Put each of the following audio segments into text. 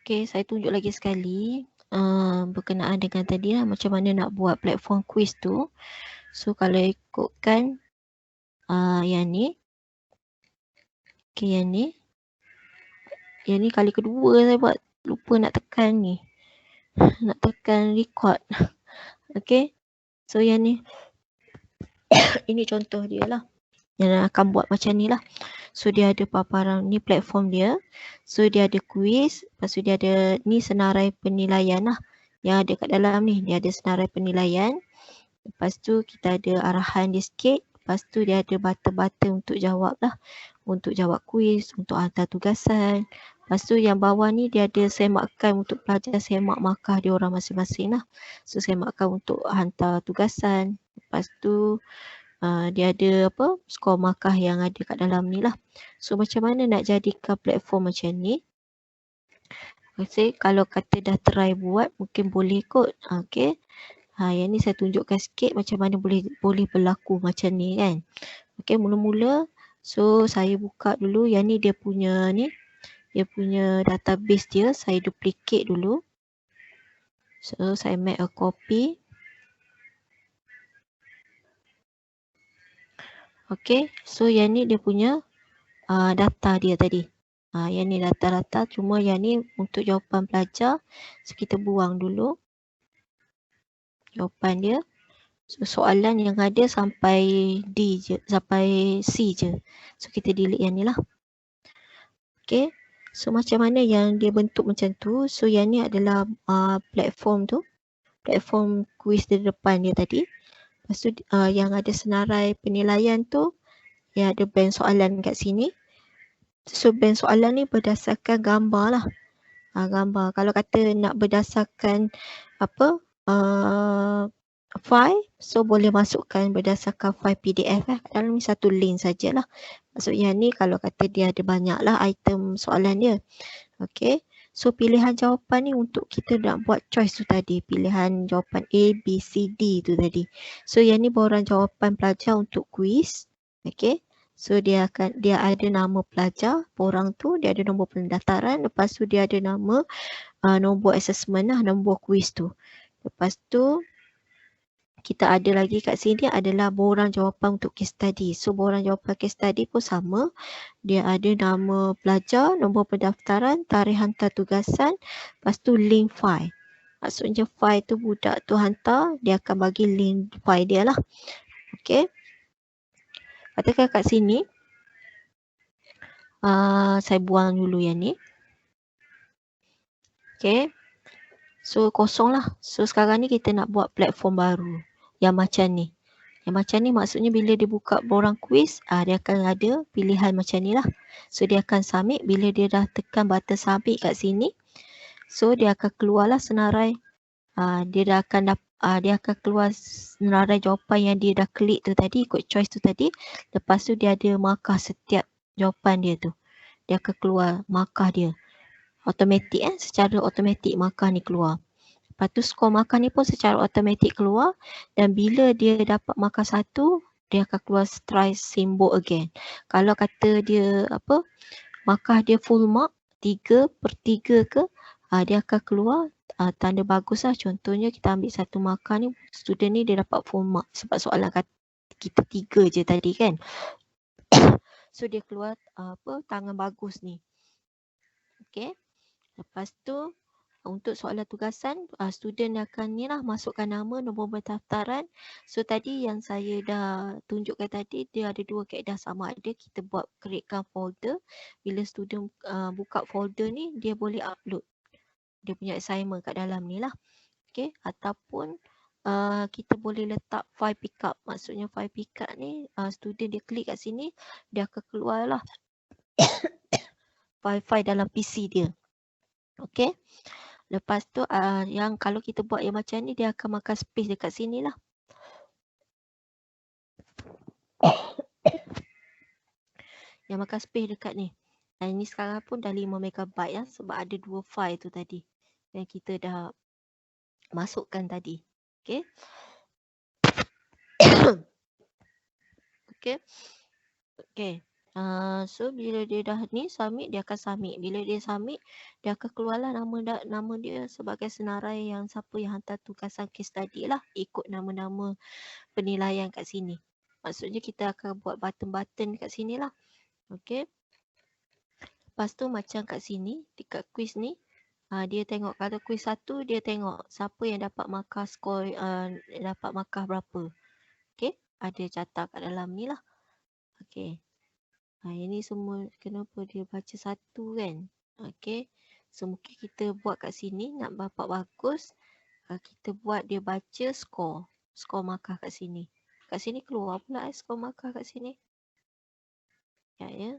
Okey, saya tunjuk lagi sekali berkenaan dengan tadi lah macam mana nak buat platform quiz tu. So kalau ikutkan yang ni. Okey, yang ni. Yang ni kali kedua saya buat, lupa nak tekan ni. Nak tekan record. Okey. So yang ni. Ini contoh dia lah. Yang akan buat macam ni lah. So dia ada paparan, ni platform dia. So dia ada quiz, lepas tu dia ada ni senarai penilaian lah. Yang ada kat dalam ni, dia ada senarai penilaian. Lepas tu kita ada arahan dia sikit. Lepas tu dia ada button-button untuk jawab lah. Untuk jawab quiz, untuk hantar tugasan. Lepas tu yang bawah ni dia ada semakan untuk pelajar semak markah dia orang masing-masing lah. So semakan untuk hantar tugasan. Lepas tu dia ada apa, skor markah yang ada kat dalam ni lah. So macam mana nak jadikan platform macam ni? Okay, kalau kata dah try buat mungkin boleh kot. Okay. Yang ni saya tunjukkan sikit macam mana boleh berlaku macam ni kan. Okay, mula-mula so saya buka dulu yang ni dia punya ni. Dia punya database dia, saya duplicate dulu. So saya make a copy. Okay, so yang ni dia punya data dia tadi. Yang ni data-data, cuma yang ni untuk jawapan pelajar. So kita buang dulu jawapan dia. So soalan yang ada sampai D je, sampai C je. So kita delete yang ni lah. Okay, so macam mana yang dia bentuk macam tu. So yang ni adalah platform tu. Platform quiz di depan dia tadi. Lepas tu yang ada senarai penilaian tu, yang ada bank soalan kat sini. So bank soalan ni berdasarkan gambar lah. Gambar. Kalau kata nak berdasarkan apa file, so boleh masukkan berdasarkan file PDF lah. Dalam ni satu link sajalah. Maksudnya ni kalau kata dia ada banyak lah item soalan dia. Okay. So pilihan jawapan ni untuk kita nak buat choice tu tadi. Pilihan jawapan A, B, C, D tu tadi. So yang ni borang jawapan pelajar untuk quiz. Okay. So dia ada nama pelajar, borang tu dia ada nombor pendaftaran, lepas tu dia ada nama nombor assessment lah, nombor quiz tu. Lepas tu kita ada lagi kat sini adalah borang jawapan untuk case study. So borang jawapan case study pun sama. Dia ada nama pelajar, nombor pendaftaran, tarikh hantar tugasan, lepas tu link file. Maksudnya file tu budak tu hantar, dia akan bagi link file dia lah. Okay. Katakan kat sini, saya buang dulu yang ni. Okay. So kosong lah. So sekarang ni kita nak buat platform baru. Yang macam ni. Yang macam ni maksudnya bila dia buka borang quiz, dia akan ada pilihan macam ni lah. So dia akan submit. Bila dia dah tekan button submit kat sini, so dia akan keluarlah senarai. Dia akan keluar senarai jawapan yang dia dah klik tu tadi, ikut choice tu tadi. Lepas tu dia ada markah setiap jawapan dia tu. Dia akan keluar markah dia. Automatik secara automatik markah ni keluar. Lepas tu skor markah ni pun secara automatik keluar. Dan bila dia dapat markah 1, dia akan keluar try symbol again. Kalau kata dia markah dia full mark 3/3 ke, dia akan keluar tanda bagus lah. Contohnya kita ambil satu markah ni, student ni dia dapat full mark sebab soalan kita 3 je tadi kan. So dia keluar tangan bagus ni. Okay. Lepas tu untuk soalan tugasan, student akan ni lah masukkan nama, nombor pendaftaran. So tadi yang saya dah tunjukkan tadi, dia ada dua kaedah, sama ada kita buat createkan folder. Bila student buka folder ni, dia boleh upload dia punya assignment kat dalam ni lah. Okay. Ataupun kita boleh letak file pickup. Maksudnya file pickup ni student dia klik kat sini, dia akan keluar lah file-file dalam PC dia. Okay. Lepas tu yang kalau kita buat yang macam ni, dia akan makan space dekat sini lah. Yang makan space dekat ni. Dan ini sekarang pun dah 5 MB ya, sebab ada 2 file tu tadi yang kita dah masukkan tadi. Okay. Okay. Okay. So bila dia dah ni submit, dia akan submit. Bila dia submit, dia akan keluarlah nama dia sebagai senarai yang siapa yang hantar tugasan case study lah, ikut nama-nama penilaian kat sini. Maksudnya kita akan buat button-button kat sini lah. Okay. Lepas tu macam kat sini, dekat quiz ni, dia tengok kalau quiz 1, dia tengok siapa yang dapat markah skor, dapat markah berapa. Okay. Ada catat kat dalam ni lah. Okay. Ini semua kenapa dia baca 1 kan. Okay. So mungkin kita buat kat sini nak dapat bagus. Kita buat dia baca skor. Skor markah kat sini. Kat sini keluar pula skor markah kat sini. Ya.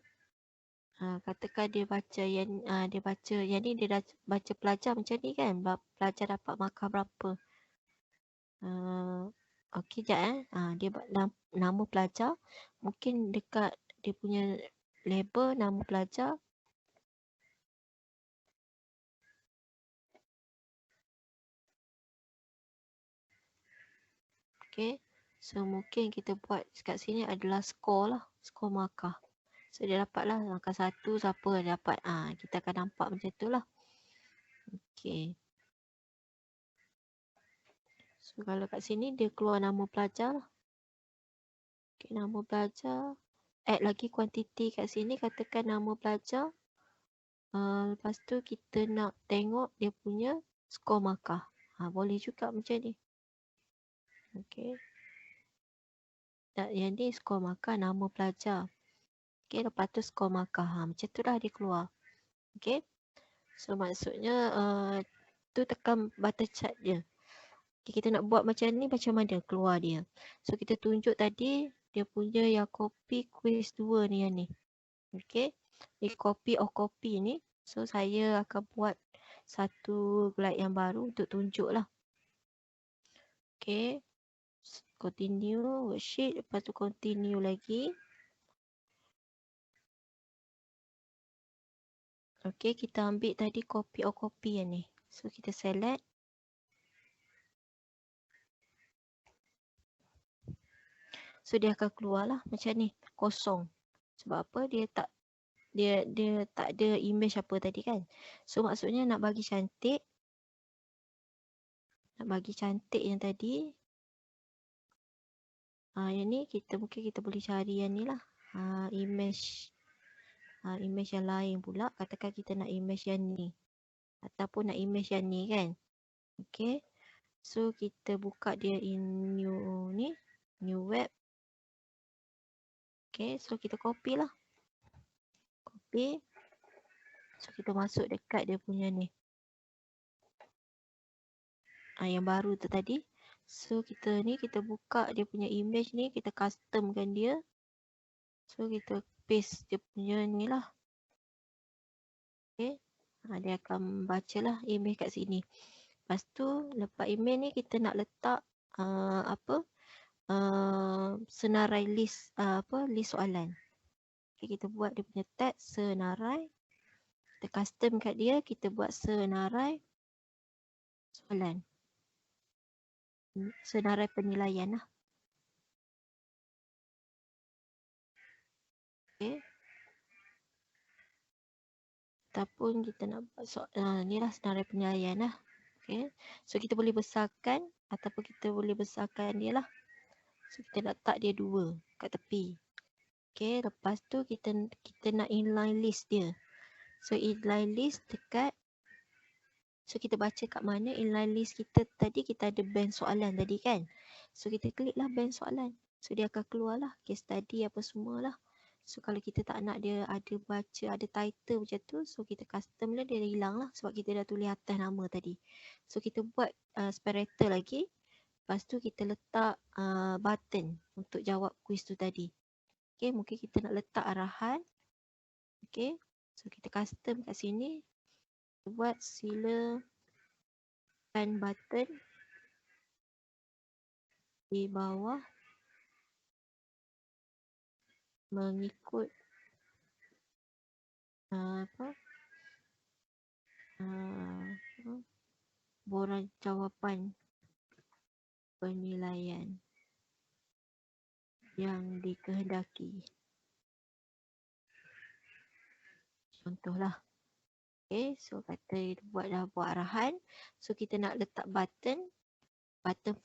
Katakan dia baca yang ni dia dah baca pelajar macam ni kan. Pelajar dapat markah berapa. Okey sekejap dia nama pelajar. Mungkin dekat dia punya label nama pelajar. Okay. So mungkin kita buat kat sini adalah skor lah. Skor markah. So dia dapat lah markah 1 siapa dapat. Kita akan nampak macam tu lah. Okay. So kalau kat sini dia keluar nama pelajar lah. Okay, nama pelajar. Add lagi kuantiti kat sini. Katakan nama pelajar. Lepas tu kita nak tengok dia punya skor markah. Boleh juga macam ni. Okay. Yang ni skor markah nama pelajar. Okay, lepas tu skor markah. Macam tu lah dia keluar. Okay. So maksudnya tu tekan button chart dia. Okay, kita nak buat macam ni macam mana keluar dia. So kita tunjuk tadi dia punya yang copy quiz 2 ni yang ni. Okay. Ni copy of copy ni. So saya akan buat satu slide yang baru untuk tunjuk lah. Okay. Continue worksheet. Lepas tu continue lagi. Okay, kita ambil tadi copy of copy yang ni. So kita select. So dia akan keluar lah macam ni. Kosong. Sebab apa? Dia tak ada image apa tadi kan. So maksudnya nak bagi cantik. Nak bagi cantik yang tadi. Yang ni mungkin kita boleh cari yang ni lah. Image. Image yang lain pula. Katakan kita nak image yang ni. Ataupun nak image yang ni kan. Okay. So kita buka dia in new web. Okay. So kita copy lah. Copy. So kita masuk dekat dia punya ni. Yang baru tu tadi. So kita buka dia punya image ni. Kita customkan dia. So kita paste dia punya ni lah. Okay. Dia akan baca lah image kat sini. Lepas tu lepas image ni kita nak letak senarai list list soalan. Okay, kita buat dia punya tag senarai. Kita custom kat dia, kita buat senarai soalan. Senarai penilaian lah. Okay. Ataupun kita nak buat ni lah senarai penilaian lah. Okay. So kita boleh besarkan ataupun kita boleh besarkan dia lah. So kita letak dia 2 kat tepi. Okay. Lepas tu kita nak inline list dia. So inline list dekat. So kita baca kat mana inline list kita tadi, kita ada bank soalan tadi kan. So kita klik lah bank soalan. So dia akan keluar lah case study apa semua lah. So kalau kita tak nak dia ada baca, ada title macam tu, so kita custom lah, dia hilang lah sebab kita dah tulis atas nama tadi. So kita buat separator lagi. Lepas tu kita letak button untuk jawab quiz tu tadi. Okay, mungkin kita nak letak arahan. Okay, so kita custom kat sini. Buat sila tekan button di bawah mengikut borang jawapan penilaian yang dikehendaki. Contohlah. Okay, so kata dah buat arahan. So kita nak letak button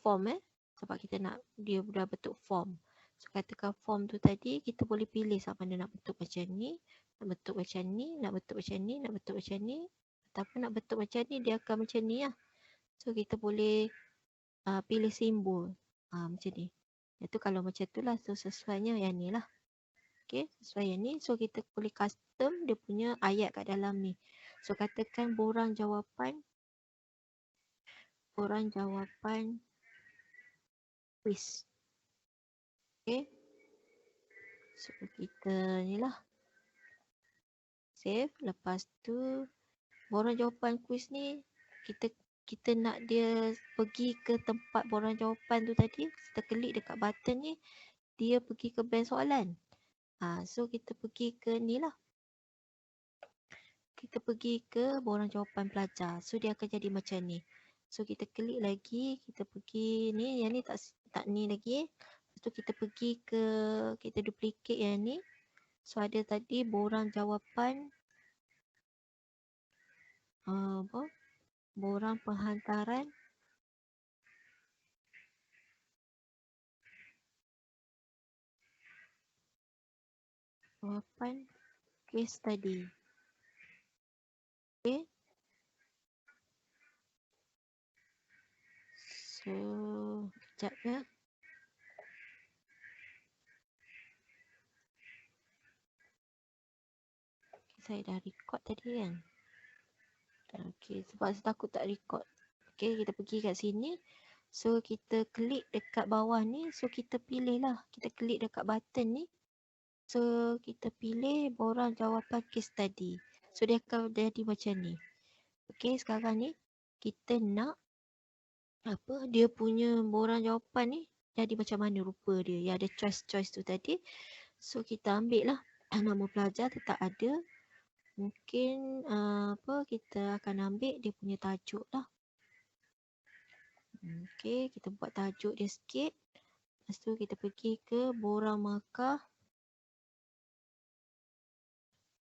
form sebab kita nak dia dah bentuk form. So katakan form tu tadi kita boleh pilih sama ada nak bentuk macam ni, nak bentuk macam ni, nak bentuk macam ni, nak bentuk macam ni, ataupun nak bentuk macam ni dia akan macam ni lah. So kita boleh pilih simbol macam ni. Itu kalau macam tu lah, so sesuainya yang ni lah. Okay, sesuai yang ni. So kita boleh custom dia punya ayat kat dalam ni. So katakan borang jawapan quiz. Okay. So kita ni lah. Save. Lepas tu borang jawapan quiz ni kita nak dia pergi ke tempat borang jawapan tu tadi. Kita klik dekat button ni, dia pergi ke bank soalan. So kita pergi ke ni lah. Kita pergi ke borang jawapan pelajar. So dia akan jadi macam ni. So kita klik lagi, kita pergi ni, yang ni tak ni lagi. Lepas tu kita pergi ke, kita duplicate yang ni. So ada tadi borang jawapan borang penghantaran jawapan case tadi. Okay. So, sekejap ya. Saya dah record tadi kan. Okay, sebab saya takut tak record. Okay, kita pergi kat sini. So, kita klik dekat bawah ni. So, kita pilih lah. Kita klik dekat button ni. So, kita pilih borang jawapan case tadi. So, dia akan jadi macam ni. Okay, sekarang ni kita nak dia punya borang jawapan ni jadi macam mana rupa dia. Yang ada choice tu tadi. So, kita ambil lah nama pelajar tetap ada. Mungkin kita akan ambil dia punya tajuk lah. Okay, kita buat tajuk dia sikit. Lepas tu kita pergi ke borang markah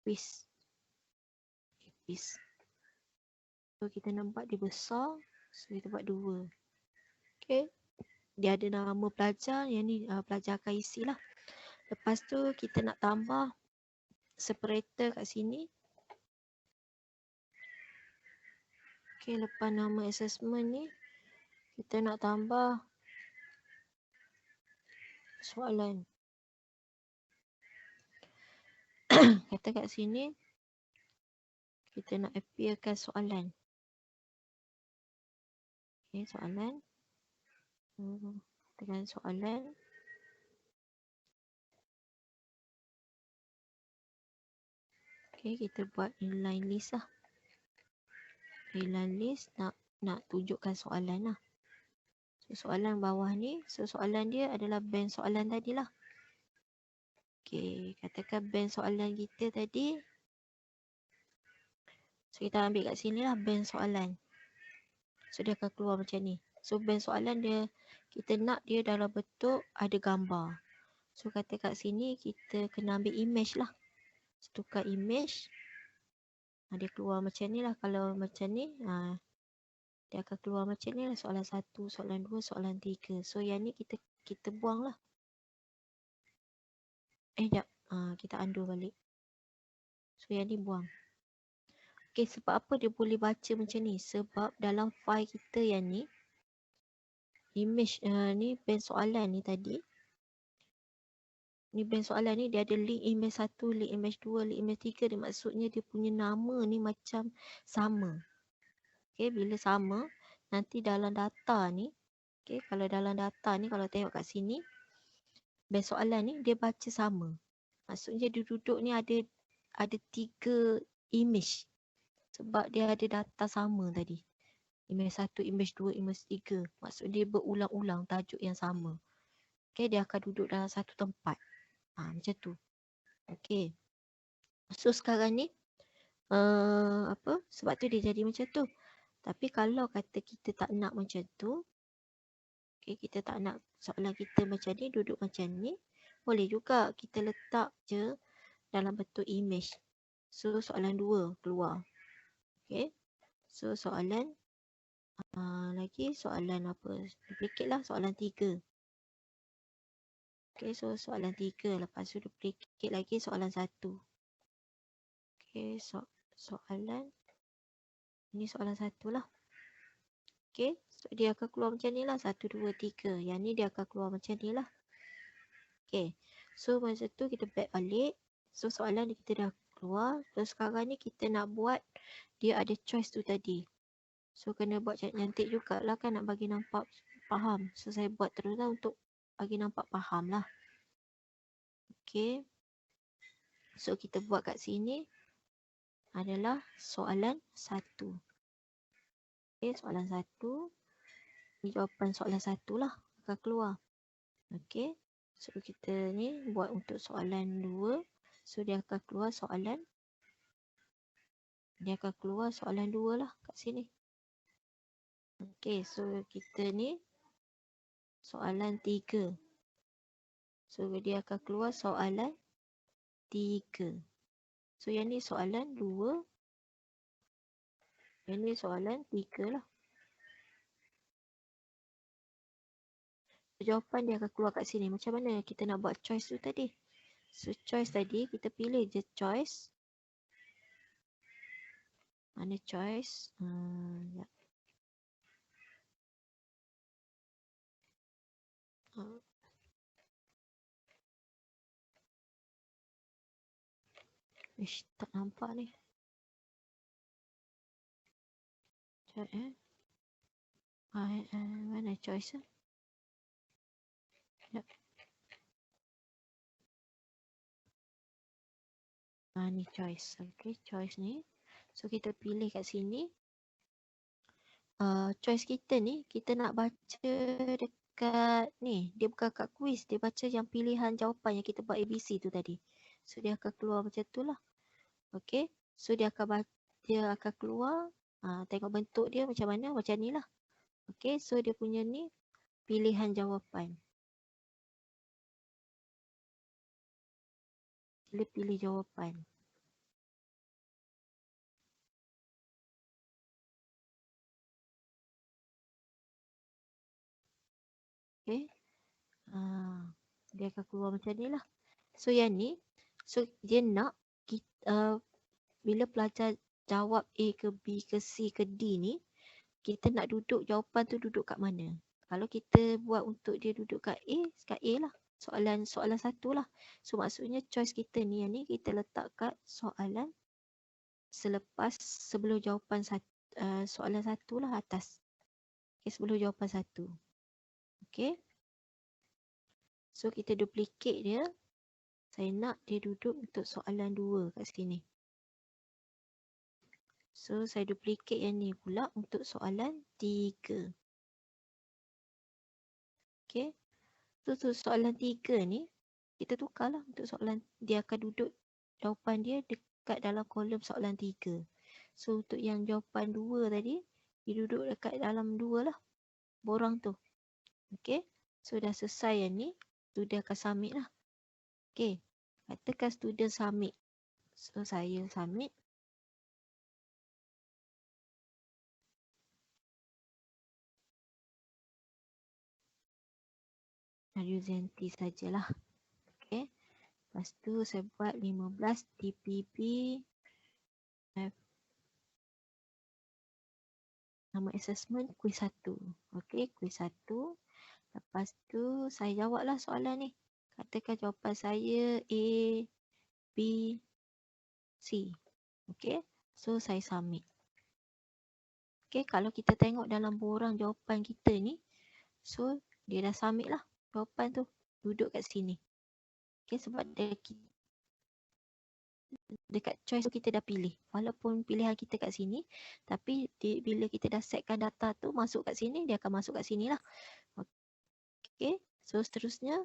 quiz. So kita nak buat dia besar. So kita buat 2. Okay. Dia ada nama pelajar. Yang ni pelajar akan isi lah. Lepas tu kita nak tambah separator kat sini. Okay, lepas nama assessment ni kita nak tambah soalan. Kata kat sini kita nak appearkan soalan. Okay, soalan. Dengan soalan. Okay, kita buat inline list lah. Inline list nak tunjukkan soalan lah. So, soalan bawah ni. So, soalan dia adalah bank soalan tadi lah. Okay, katakan bank soalan kita tadi. So, kita ambil kat sini lah bank soalan. So, dia akan keluar macam ni. So, bank soalan dia, kita nak dia dalam bentuk ada gambar. So, kata kat sini kita kena ambil image lah. So, tukar image. Dia keluar macam ni lah. Kalau macam ni, dia akan keluar macam ni lah. Soalan 1, soalan 2, soalan 3. So, yang ni kita buang lah. Sekejap. Kita undo balik. So, yang ni buang. Okay, sebab apa dia boleh baca macam ni? Sebab dalam file kita yang ni, image ni bank soalan ni tadi. Ni bank soalan ni dia ada link image 1, link image 2, link image 3. Dia maksudnya dia punya nama ni macam sama. Okay, bila sama, nanti dalam data ni, okay, kalau dalam data ni, kalau tengok kat sini, bank soalan ni dia baca sama. Maksudnya dia duduk ni ada 3 image. Sebab dia ada data sama tadi. Image 1, image 2, image 3. Maksud dia berulang-ulang tajuk yang sama. Okay, dia akan duduk dalam satu tempat. Macam tu. Okay. So sekarang ni, sebab tu dia jadi macam tu. Tapi kalau kata kita tak nak macam tu, okay, kita tak nak soalan kita macam ni, duduk macam ni, boleh juga kita letak je dalam bentuk image. So soalan 2 keluar. Okay. So soalan lagi soalan apa? Duplicate lah soalan 3. Okay, so soalan 3. Lepas tu duplicate lagi soalan 1. Okay, soalan ini soalan 1 lah. Okay, so dia akan keluar macam ni lah. 1, 2, 3. Yang ni dia akan keluar macam ni lah. Okay, so masa tu kita back balik. So soalan kita dah keluar. So sekarang ni kita nak buat dia ada choice tu tadi. So kena buat cantik jugalah kan nak bagi nampak faham. So saya buat terus lah untuk bagi nampak faham lah. Okay. So kita buat kat sini adalah soalan 1. Okay, soalan 1. Ini jawapan soalan 1 lah akan keluar. Okay. So kita ni buat untuk soalan 2. So dia akan keluar soalan. Dia akan keluar soalan 2 lah kat sini. Okay, so kita ni soalan 3. So dia akan keluar soalan 3. So yang ni soalan 2. Yang ni soalan 3 lah. So, jawapan dia akan keluar kat sini. Macam mana kita nak buat choice tu tadi? So choice tadi kita pilih je choice. Mana choice? Ya. Ish, tak nampak ni. Sekejap mana choice? Ya. Ni choice. Okay, choice ni. So kita pilih kat sini. Choice kita ni, kita nak baca dekat ni. Dia bukan kat quiz. Dia baca yang pilihan jawapan yang kita buat ABC tu tadi. So dia akan keluar macam tu lah. Okay. So dia akan keluar. Tengok bentuk dia macam mana. Macam ni lah. Okay. So dia punya ni pilihan jawapan. Dia pilih jawapan. Okay. Dia akan keluar macam ni lah. So yang ni. So dia nak kita, bila pelajar jawab A ke B ke C ke D ni. Kita nak duduk jawapan tu duduk kat mana. Kalau kita buat untuk dia duduk kat A lah. Soalan 1 lah. So maksudnya choice kita ni yang ni kita letak kat soalan sebelum jawapan soalan 1 lah atas. Okay, sebelum jawapan 1. Okay. So kita duplicate dia. Saya nak dia duduk untuk soalan 2 kat sini. So saya duplicate yang ni pula untuk soalan 3. Okay. So soalan 3 ni kita tukarlah untuk soalan. Dia akan duduk jawapan dia dekat dalam kolom soalan 3. So untuk yang jawapan 2 tadi, dia duduk dekat dalam 2 lah. Borang tu. Okay. So dah selesai yang ni. Student akan submit lah. Okay. Katakan student submit. So saya submit. Username sajalah. Okay. Lepas tu saya buat 15 TPP. Nama assessment quiz 1. Okay, quiz 1. Lepas tu saya jawablah soalan ni. Katakan jawapan saya A, B, C. Okay, so saya submit. Okay, kalau kita tengok dalam borang jawapan kita ni. So dia dah submit lah jawapan tu. Duduk kat sini. Okay, sebab dekat choice tu kita dah pilih. Walaupun pilihan kita kat sini. Tapi bila kita dah setkan data tu masuk kat sini. Dia akan masuk kat sini lah. Okay, so seterusnya.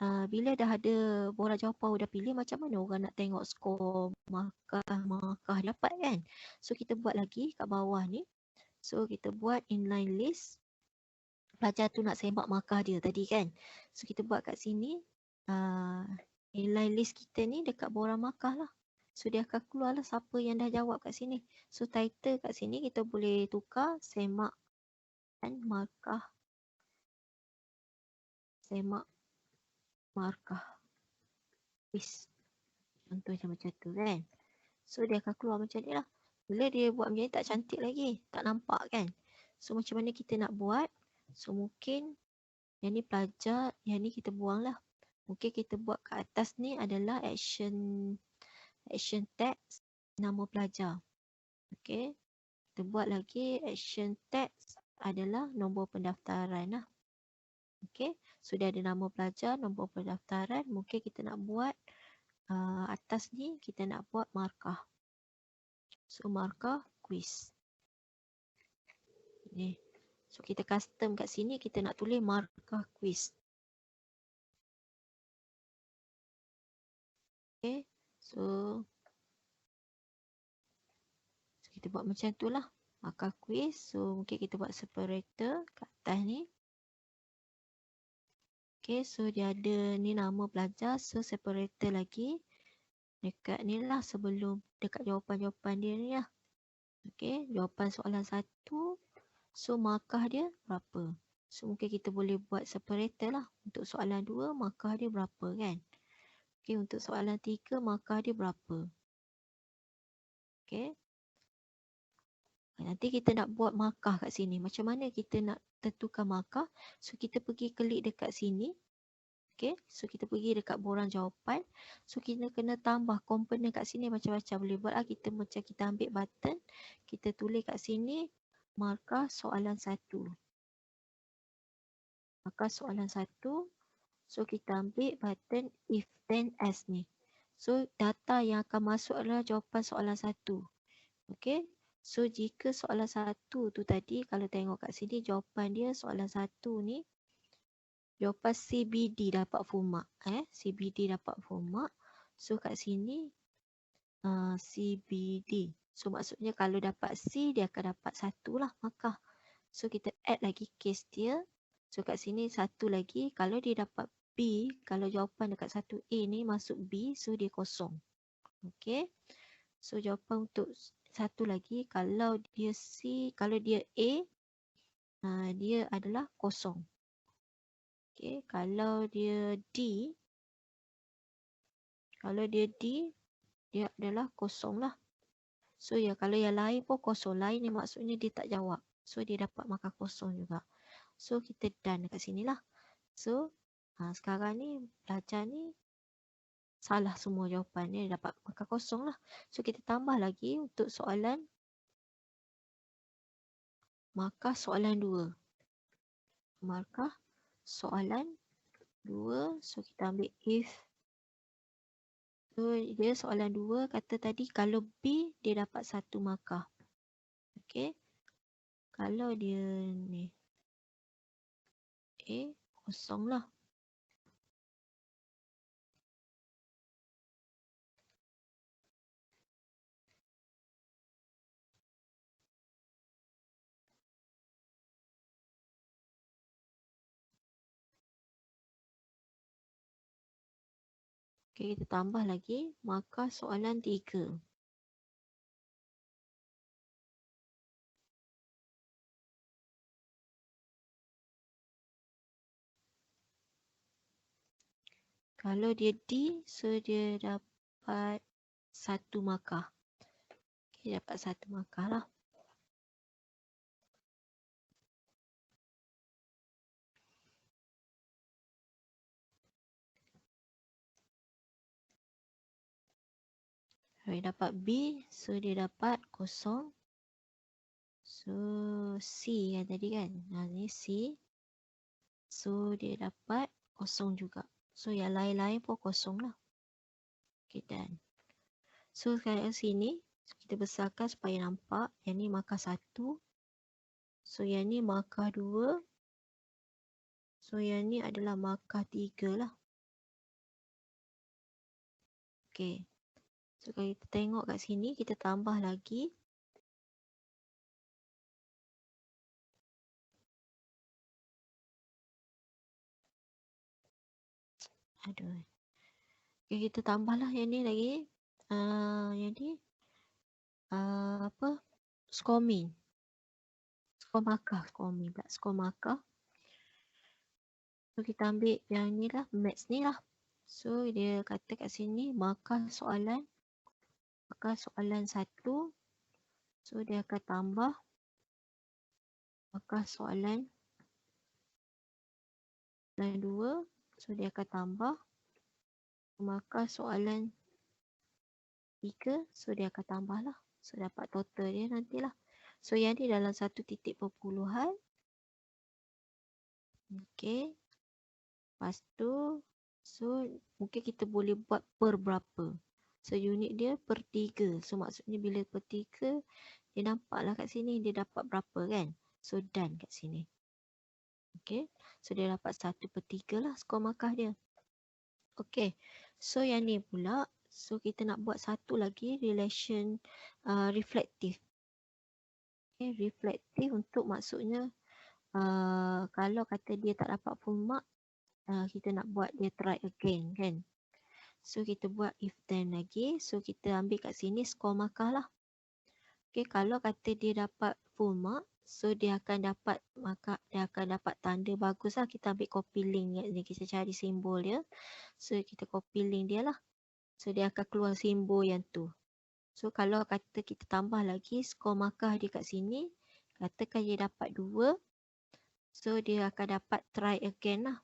Bila dah ada borang jawapan dah pilih, macam mana orang nak tengok skor markah dapat kan. So kita buat lagi kat bawah ni. So kita buat inline list. Pelajar tu nak semak markah dia tadi kan. So kita buat kat sini. Inline list kita ni dekat borang markah lah. So dia akan keluar lah siapa yang dah jawab kat sini. So title kat sini kita boleh tukar semak dan markah. Semak markah quiz. Contohnya macam tu kan. So dia akan keluar macam ni lah. Bila dia buat macam ni tak cantik lagi. Tak nampak kan. So macam mana kita nak buat. So mungkin yang ni pelajar, yang ni kita buang lah. Mungkin kita buat kat atas ni adalah action text nama pelajar. Okay. Kita buat lagi action text adalah nombor pendaftaran lah. Okay. So dia ada nama pelajar, nombor pendaftaran. Mungkin kita nak buat atas ni kita nak buat markah. So markah quiz. Ni. So kita custom kat sini kita nak tulis markah quiz. Okay. So kita buat macam tu lah. Markah quiz. So mungkin kita buat separator kat atas ni. Okay. So dia ada ni nama pelajar. So separator lagi. Dekat ni lah sebelum dekat jawapan-jawapan dia ni lah. Okay. Jawapan soalan 1. So markah dia berapa? So mungkin kita boleh buat separator lah. Untuk soalan 2 markah dia berapa kan? Okay. Untuk soalan 3 markah dia berapa? Okay. Nanti kita nak buat markah kat sini. Macam mana kita nak tentukan markah? So kita pergi klik dekat sini. Okay. So kita pergi dekat borang jawapan. So kita kena tambah komponen kat sini macam-macam. Boleh buat lah kita macam kita ambil button. Kita tulis kat sini markah soalan 1. Markah soalan 1. So kita ambil button if then else ni. So data yang akan masuk adalah jawapan soalan 1. Okay. So jika soalan 1 tu tadi kalau tengok kat sini jawapan dia soalan 1 ni. Jawapan CBD dapat full mark. CBD dapat full mark. So kat sini CBD. So maksudnya kalau dapat C dia akan dapat 1 lah markah. So kita add lagi case dia. So kat sini 1 lagi. Kalau dia dapat B, kalau jawapan dekat 1A ni masuk B, so dia kosong. Okay. So jawapan untuk 1 lagi. Kalau dia C, kalau dia A, dia adalah kosong. Okay, kalau dia D, dia adalah kosong lah. So ya, kalau yang lain pun kosong. Lain ni maksudnya dia tak jawab. So dia dapat markah kosong juga. So kita done dekat sini lah. So sekarang ni pelajar ni salah semua jawapan. Dia dapat markah kosong lah. So kita tambah lagi untuk soalan markah soalan 2. Markah soalan 2. So kita ambil if. So dia soalan 2 kata tadi kalau B dia dapat 1 markah. Okay. Kalau dia ni A kosong lah. Okay, kita tambah lagi markah soalan 3. Kalau dia D, so dia dapat 1 markah. Okay, dapat 1 markah lah. Kalau dia dapat B, so dia dapat kosong. So C yang tadi kan. Ni C. So dia dapat kosong juga. So yang lain-lain pun kosong lah. Okay, done. So sekarang sini kita besarkan supaya nampak. Yang ni markah 1. So yang ni markah 2. So yang ni adalah markah 3 lah. Okay. So kalau kita tengok kat sini kita tambah lagi. Aduh. Okay, kita tambahlah yang ni lagi. Jadi apa? Skor min. Skor markah. Skor min pula. Skor markah. So kita ambil yang ni lah. Maths ni lah. So dia kata kat sini markah soalan. Markah soalan 1. So dia akan tambah. Markah soalan 2. So dia akan tambah. Markah soalan 3. So dia akan tambah lah. So dapat total dia nantilah. So yang ni dalam 1 titik perpuluhan. Okay. Lepas tu. So mungkin kita boleh buat per berapa. So unit dia per 3. So maksudnya bila per 3. Dia nampak lah kat sini. Dia dapat berapa kan. So done kat sini. Okay. So dia dapat 1/3 lah skor markah dia. Okay. So yang ni pula. So kita nak buat satu lagi relation reflektif. Okay, reflektif untuk maksudnya kalau kata dia tak dapat full mark, kita nak buat dia try again kan. So kita buat if then lagi. So kita ambil kat sini skor markah lah. Okay, kalau kata dia dapat full mark, so dia akan dapat tanda bagus lah. Kita ambil copy link ni, kita cari simbol dia. So kita copy link dia lah. So dia akan keluar simbol yang tu. So kalau kata kita tambah lagi skor markah dia kat sini, katakan dia dapat 2. So dia akan dapat try again lah.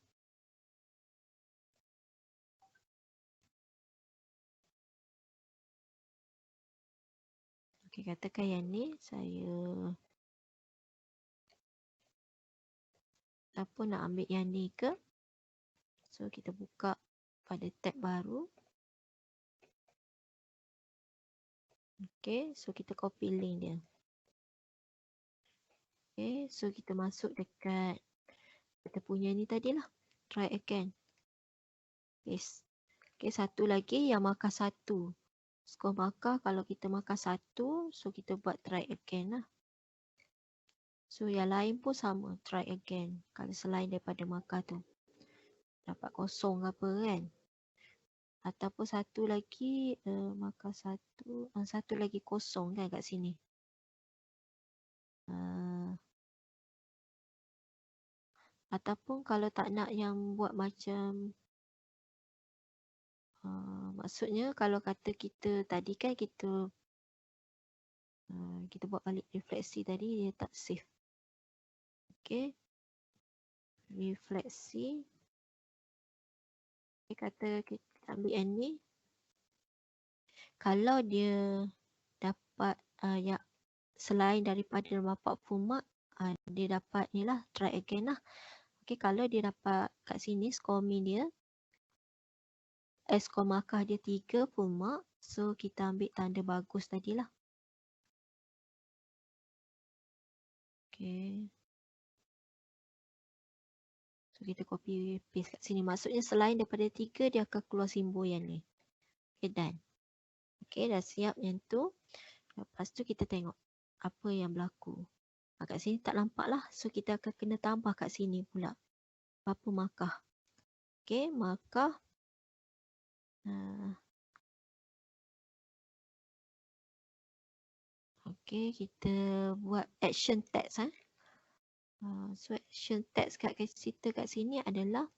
Okay, katakan yang ni saya nak ambil yang ni ke. So kita buka pada tab baru. Okay, so kita copy link dia. Okay, so kita masuk dekat kita punya ni tadilah. Try again. Paste. Okay, satu lagi yang markah 1. Skor markah kalau kita markah 1, so kita buat try again lah. So yang lain pun sama, try again. Kalau selain daripada markah tu. Dapat kosong ke apa kan. Ataupun satu lagi markah 1, satu lagi kosong kan kat sini. Ataupun kalau tak nak yang buat macam maksudnya kalau kata kita tadi kan kita buat balik refleksi tadi, dia tak save. Okay. Refleksi. Okay, kata kita ambil yang ni. Kalau dia dapat yang selain daripada dapat full mark, dia dapat ni lah, try again lah. Okay, kalau dia dapat kat sini skor min dia, skor markah dia 3 full mark, so kita ambil tanda bagus tadilah. Okay. So kita copy paste kat sini. Maksudnya selain daripada 3, dia akan keluar simbol yang ni. Okay, done. Okay, dah siap yang tu. Lepas tu kita tengok apa yang berlaku. Kat sini tak nampak lah. So kita akan kena tambah kat sini pula. Berapa markah. Okay, markah. Okay, kita buat action text. So action text kat situ kat sini adalah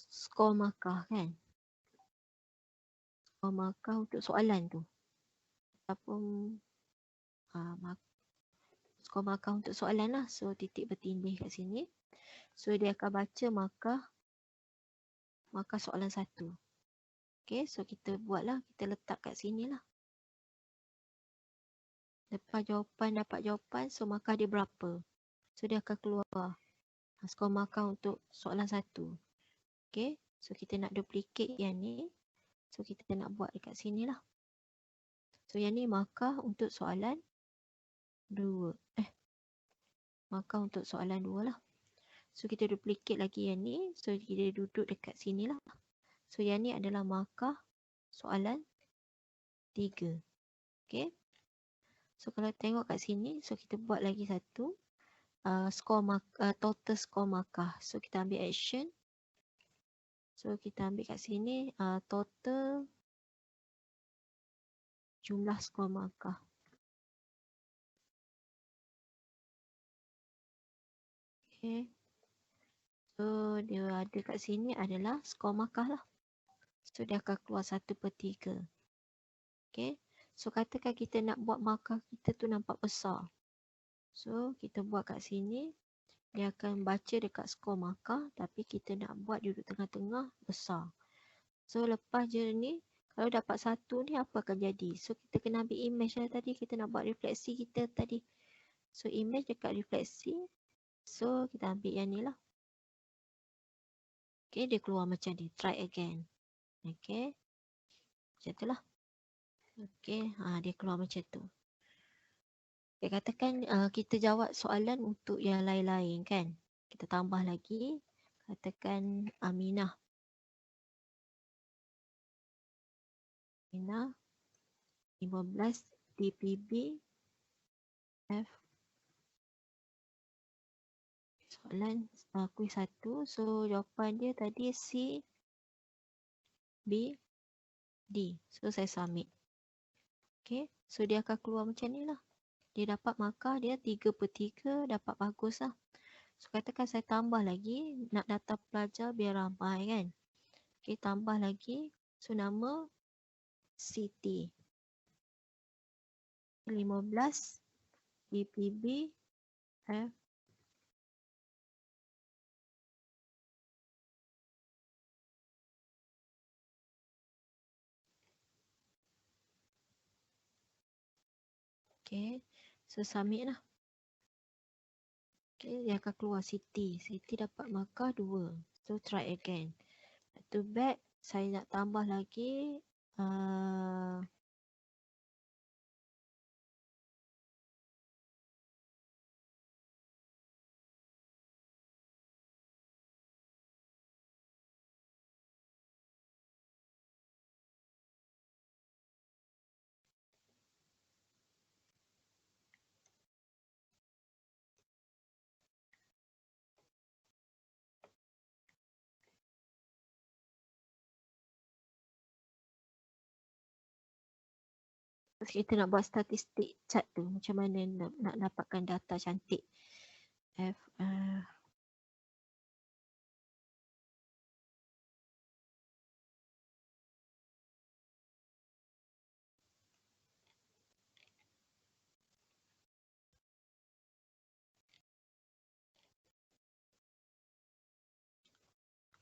skor markah kan. Skor markah untuk soalan tu. Ataupun skor markah untuk soalan lah. So titik bertindih kat sini. So dia akan baca markah soalan 1. Okay, so kita buatlah. Kita letak kat sini lah. Lepas jawapan, dapat jawapan. So markah dia berapa. So dia akan keluar skor markah untuk soalan 1. Okay, so kita nak duplicate yang ni. So kita nak buat dekat sini lah. So yang ni markah untuk soalan 2. Markah untuk soalan 2 lah. So kita duplicate lagi yang ni. So kita duduk dekat sini lah. So yang ni adalah markah soalan 3. Okay. So kalau tengok kat sini. So kita buat lagi satu. Total skor markah. So kita ambil action. So kita ambil kat sini total jumlah skor markah. Okay. So dia ada kat sini adalah skor markah lah. So dia akan keluar 1/3. Okay. So katakan kita nak buat markah kita tu nampak besar. So kita buat kat sini. Dia akan baca dekat skor markah. Tapi kita nak buat duduk tengah-tengah besar. So lepas je ni. Kalau dapat 1 ni apa akan jadi? So kita kena ambil image lah tadi. Kita nak buat refleksi kita tadi. So image dekat refleksi. So kita ambil yang ni lah. Okay, dia keluar macam ni. Try again. Okay. Macam tu lah. Okay, dia keluar macam tu. Okay, katakan kita jawab soalan untuk yang lain-lain kan. Kita tambah lagi. Katakan Aminah. Aminah 15 DPB F. Soalan kuis 1. So jawapan dia tadi C, B, D. So saya submit. Okay. So dia akan keluar macam ni lah. Dia dapat markah dia 3/3 dapat bagus lah. So katakan saya tambah lagi. Nak data pelajar biar ramai kan. Okay, tambah lagi. So nama Siti 15 DPB F. Okay, so submit lah. Okay, dia akan keluar Siti. Siti dapat markah 2. So try again. To back, saya nak tambah lagi. Kita nak buat statistik chart tu. Macam mana nak dapatkan data cantik. F.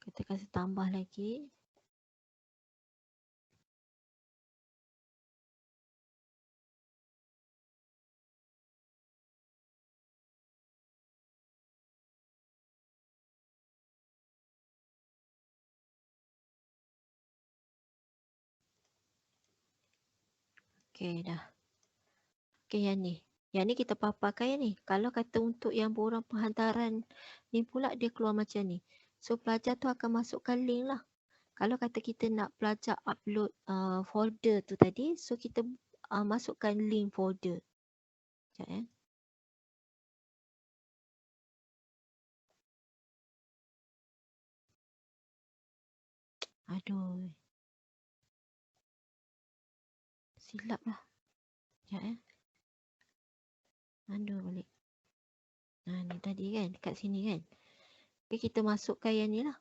Kita kasih tambah lagi. Okay dah. Okay yang ni. Yang ni kita paparkan yang ni. Kalau kata untuk yang borang penghantaran ni pula dia keluar macam ni. So pelajar tu akan masukkan link lah. Kalau kata kita nak pelajar upload folder tu tadi. So kita masukkan link folder. Sekejap ya. Aduh. Silap lah. Sekejap ya. Aduh balik. Ni tadi kan. Dekat sini kan. Okay, kita masukkan yang ni lah.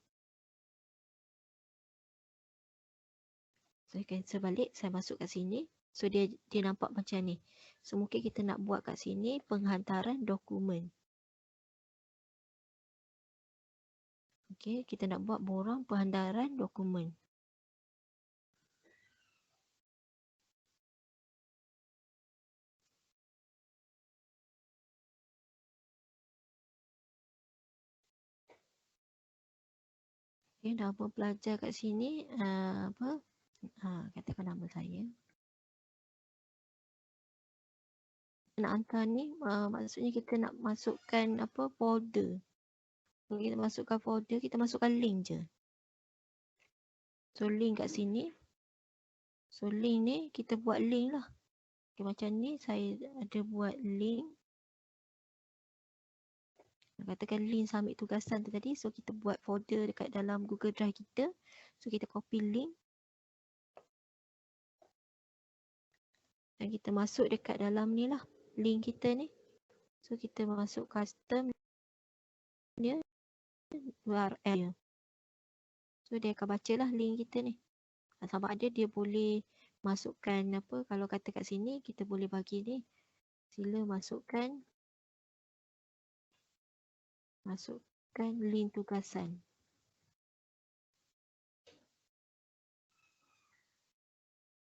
Saya cancel balik. Saya masuk kat sini. So dia nampak macam ni. So mungkin kita nak buat kat sini penghantaran dokumen. Okay, kita nak buat borang penghantaran dokumen. Okay, nama pelajar kat sini apa? Katakan nama saya. Nak hantar ni maksudnya kita nak masukkan apa folder. So, kita masukkan folder, kita masukkan link je. So link kat sini. So link ni kita buat link lah. Okay, macam ni saya ada buat link. Katakan link submit tugasan tu tadi. So kita buat folder dekat dalam Google Drive kita. So kita copy link. Dan kita masuk dekat dalam ni lah. Link kita ni. So kita masuk custom dia. URL. So dia akan baca lah link kita ni. Sama ada dia boleh masukkan apa. Kalau kata kat sini kita boleh bagi ni. Sila masukkan link tugasan.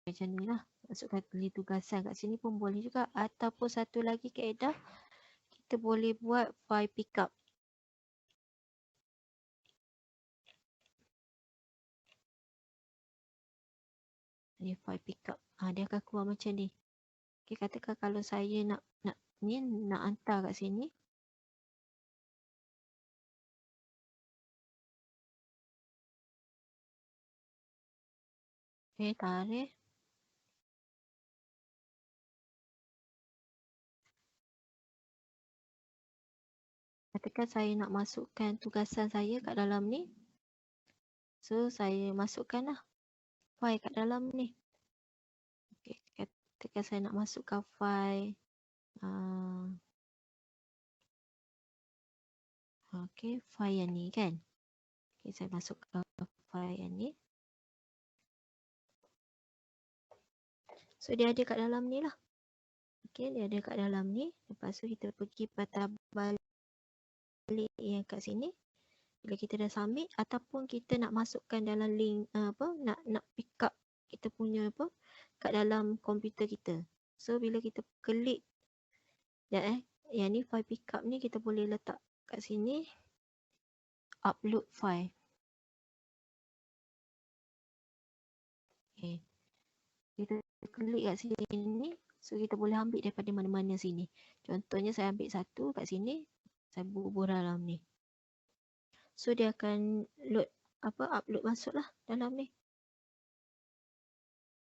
Macam ni lah. Masukkan link tugasan kat sini pun boleh juga. Ataupun satu lagi kaedah. Kita boleh buat file pickup. Ni file pickup. Dia akan keluar macam ni. Okay, katakan kalau saya nak hantar kat sini. Okay, tarik. Katakan saya nak masukkan tugasan saya kat dalam ni. So, saya masukkan lah file kat dalam ni. Okay, katakan saya nak masukkan file. Okay, file yang ni kan. Okay, saya masukkan file yang ni. So, dia ada kat dalam ni lah. Okay, dia ada kat dalam ni. Lepas tu kita pergi patah balik yang kat sini. Bila kita dah submit ataupun kita nak masukkan dalam link nak pick up kita punya kat dalam komputer kita. So bila kita klik yang ni file pick up ni kita boleh letak kat sini upload file. Okay. Kita klik kat sini. So kita boleh ambil daripada mana-mana sini. Contohnya saya ambil satu kat sini. Saya bubuh dalam ni. So dia akan upload masuk lah dalam ni.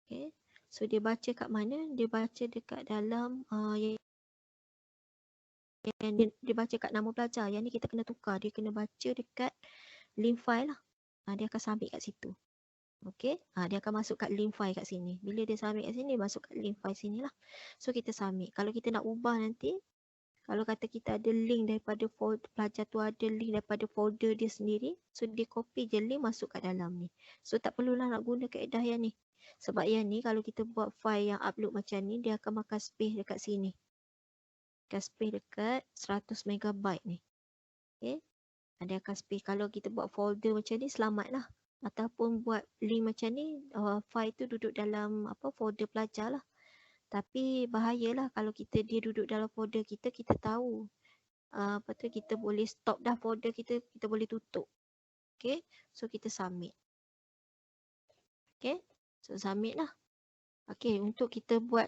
Okay. So dia baca kat mana? Dia baca dekat dalam dia baca kat nama pelajar. Yang ni kita kena tukar. Dia kena baca dekat link file lah. Dia akan submit kat situ. Okay. Dia akan masuk kat link file kat sini. Bila dia submit kat sini, masuk kat link file sini lah. So kita submit. Kalau kita nak ubah nanti, kalau kata kita ada link daripada folder, pelajar tu ada link daripada folder dia sendiri. So dia copy je link masuk kat dalam ni. So tak perlulah nak guna kaedah yang ni. Sebab yang ni kalau kita buat file yang upload macam ni, dia akan makan space dekat sini. Akan space dekat 100 MB ni. Okay. Dia akan space. Kalau kita buat folder macam ni, selamat lah. Ataupun buat link macam ni, file tu duduk dalam folder pelajar lah. Tapi bahayalah kalau dia duduk dalam folder kita, kita tahu. Kita boleh stop dah folder kita boleh tutup. Okay. So kita submit. Okay. So submit lah. Okay, untuk kita buat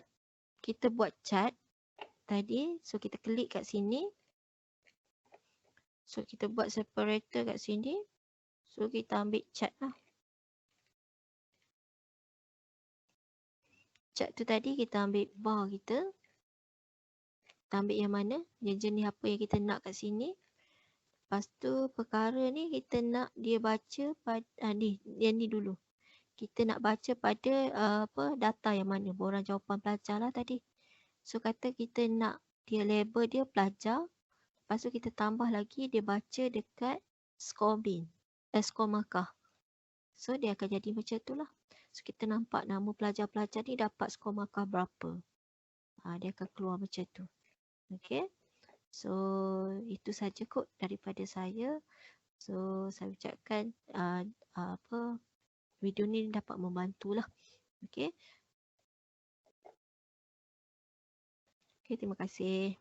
chart tadi. So kita klik kat sini. So kita buat separator kat sini. So kita ambil chart lah. Chart tu tadi kita ambil bar kita. Kita ambil yang mana? Yang jenis apa yang kita nak kat sini. Lepas tu perkara ni kita nak dia baca pada yang ni dulu. Kita nak baca pada data yang mana? Borang jawapan pelajar lah tadi. So kata kita nak dia label dia pelajar. Lepas tu kita tambah lagi dia baca dekat score bin. Score markah. So dia akan jadi macam tu lah. So kita nampak nama pelajar-pelajar ni dapat skor markah berapa. Dia akan keluar macam tu. Okay. So itu saja kot daripada saya. So saya ucapkan video ni dapat membantulah. Okay. Okay, terima kasih.